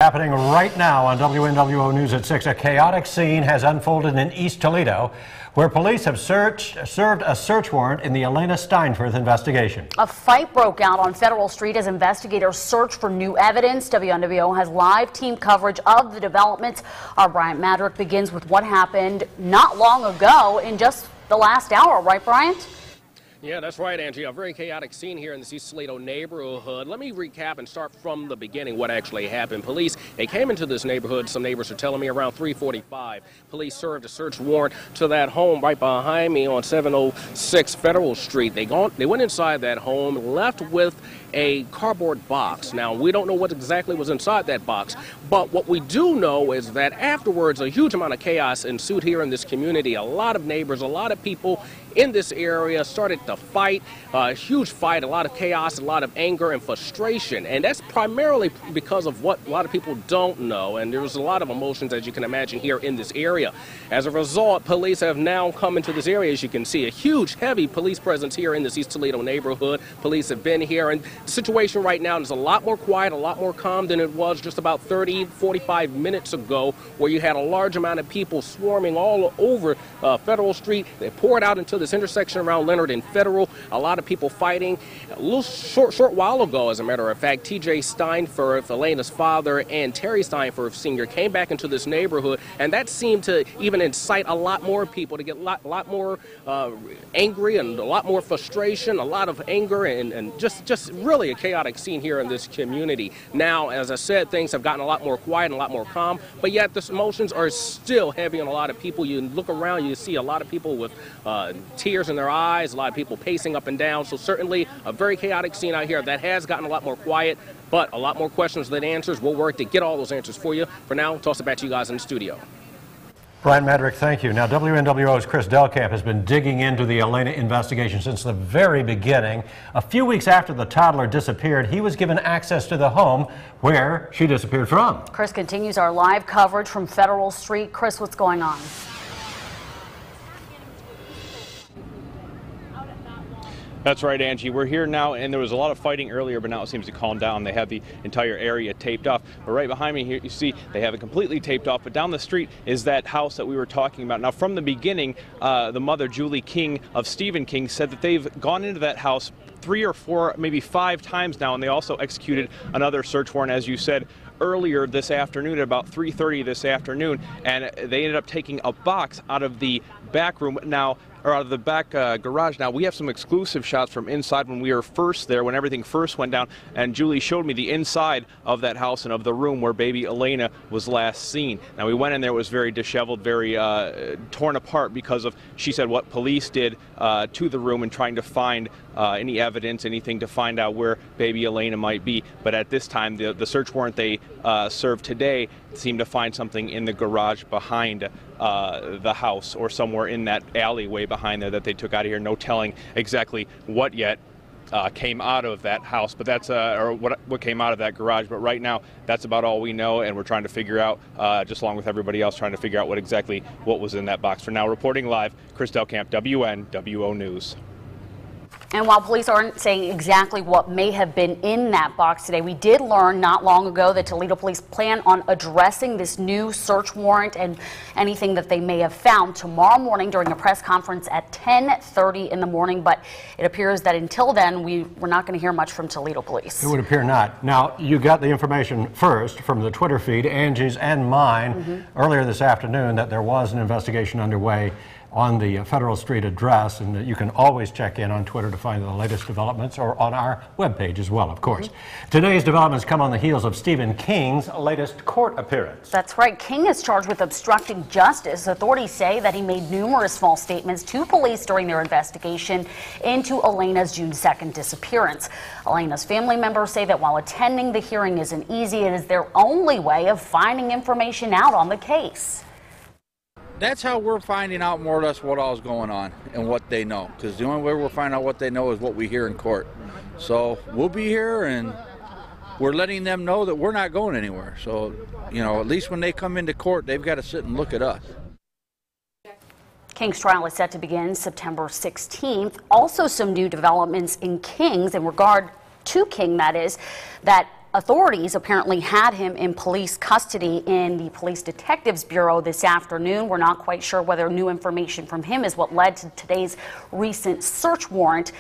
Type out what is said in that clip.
Happening right now on WNWO News at 6. A chaotic scene has unfolded in East Toledo, where police have served a search warrant in the Elaina Steinfurth investigation. A fight broke out on Federal Street as investigators search for new evidence. WNWO has live team coverage of the developments. Our Bryant Madrick begins with what happened not long ago in just the last hour. Right, Bryant? Yeah, that's right, Angie. A very chaotic scene here in the East Toledo neighborhood. Let me recap and start from the beginning what actually happened. Police, they came into this neighborhood, some neighbors are telling me, around 3:45. Police served a search warrant to that home right behind me on 706 Federal Street. They went inside that home, left with a cardboard box. Now, we don't know what exactly was inside that box, but what we do know is that afterwards, a huge amount of chaos ensued here in this community. A lot of neighbors, a lot of people in this area started to fight, a huge fight, a lot of chaos, a lot of anger and frustration. And that's primarily because of what a lot of people don't know. And there's a lot of emotions, as you can imagine, here in this area. As a result, police have now come into this area. As you can see, a huge, heavy police presence here in this East Toledo neighborhood. Police have been here, and the situation right now is a lot more quiet, a lot more calm than it was just about 45 minutes ago, where you had a large amount of people swarming all over Federal Street. They poured out into this intersection around Leonard and Federal. A lot of people fighting. A little short while ago, as a matter of fact, T.J. Steinfurth, Elaina's father, and Terry Steinfurth Sr. came back into this neighborhood, and that seemed to even incite a lot more people to get a lot more angry, and a lot more frustration, a lot of anger, and just really a chaotic scene here in this community. Now, as I said, things have gotten a lot more quiet and a lot more calm, but yet the emotions are still heavy on a lot of people. You look around, you see a lot of people with tears in their eyes, a lot of people pacing up and down. So certainly a very chaotic scene out here that has gotten a lot more quiet, but a lot more questions than answers. We'll work to get all those answers for you. For now, toss it back to you guys in the studio. Brian Madrick, thank you. Now, WNWO's Chris Delcamp has been digging into the Elaina investigation since the very beginning. A few weeks after the toddler disappeared, he was given access to the home where she disappeared from. Chris continues our live coverage from Federal Street. Chris, what's going on? That's right, Angie. We're here now, and there was a lot of fighting earlier, but now it seems to calm down. They have the entire area taped off. But right behind me here, you see they have it completely taped off. But down the street is that house that we were talking about. Now, from the beginning, the mother, Julie King of Stephen King, said that they've gone into that house 3 or 4, maybe 5 times now, and they also executed another search warrant, as you said, earlier this afternoon at about 3:30 this afternoon, and they ended up taking a box out of the back room now, or out of the back garage. Now, we have some exclusive shots from inside when we were first there, when everything first went down, and Julie showed me the inside of that house and of the room where baby Elaina was last seen. Now, we went in there, it was very disheveled, very torn apart because of, she said, what police did to the room and trying to find any evidence, anything to find out where baby Elaina might be. But at this time, the search warrant they served today seemed to find something in the garage behind the house, or somewhere in that alleyway behind there that they took out of here. No telling exactly what yet came out of that house, but that's or what came out of that garage. But right now, that's about all we know, and we're trying to figure out, just along with everybody else, trying to figure out what was in that box. For now, reporting live, Chris Delcamp, WNWO News. And while police aren't saying exactly what may have been in that box today, we did learn not long ago that Toledo Police plan on addressing this new search warrant and anything that they may have found tomorrow morning during a press conference at 10:30 in the morning. But it appears that until then, we're not going to hear much from Toledo Police. It would appear not. Now, you got the information first from the Twitter feed, Angie's and mine, earlier this afternoon, that there was an investigation underway on the Federal Street address, and you can always check in on Twitter to find the latest developments, or on our webpage as well, of course. Today's developments come on the heels of Stephen King's latest court appearance. That's right. King is charged with obstructing justice. Authorities say that he made numerous false statements to police during their investigation into Elaina's June 2nd disappearance. Elaina's family members say that while attending the hearing isn't easy, it is their only way of finding information out on the case. That's how we're finding out more or less what all's going on and what they know, because the only way we'll find out what they know is what we hear in court. So we'll be here, and we're letting them know that we're not going anywhere. So, you know, at least when they come into court, they've got to sit and look at us. King's trial is set to begin September 16th. Also, some new developments in King's in regard to King, that is, that authorities apparently had him in police custody in the Police Detectives Bureau this afternoon. We're not quite sure whether new information from him is what led to today's recent search warrant.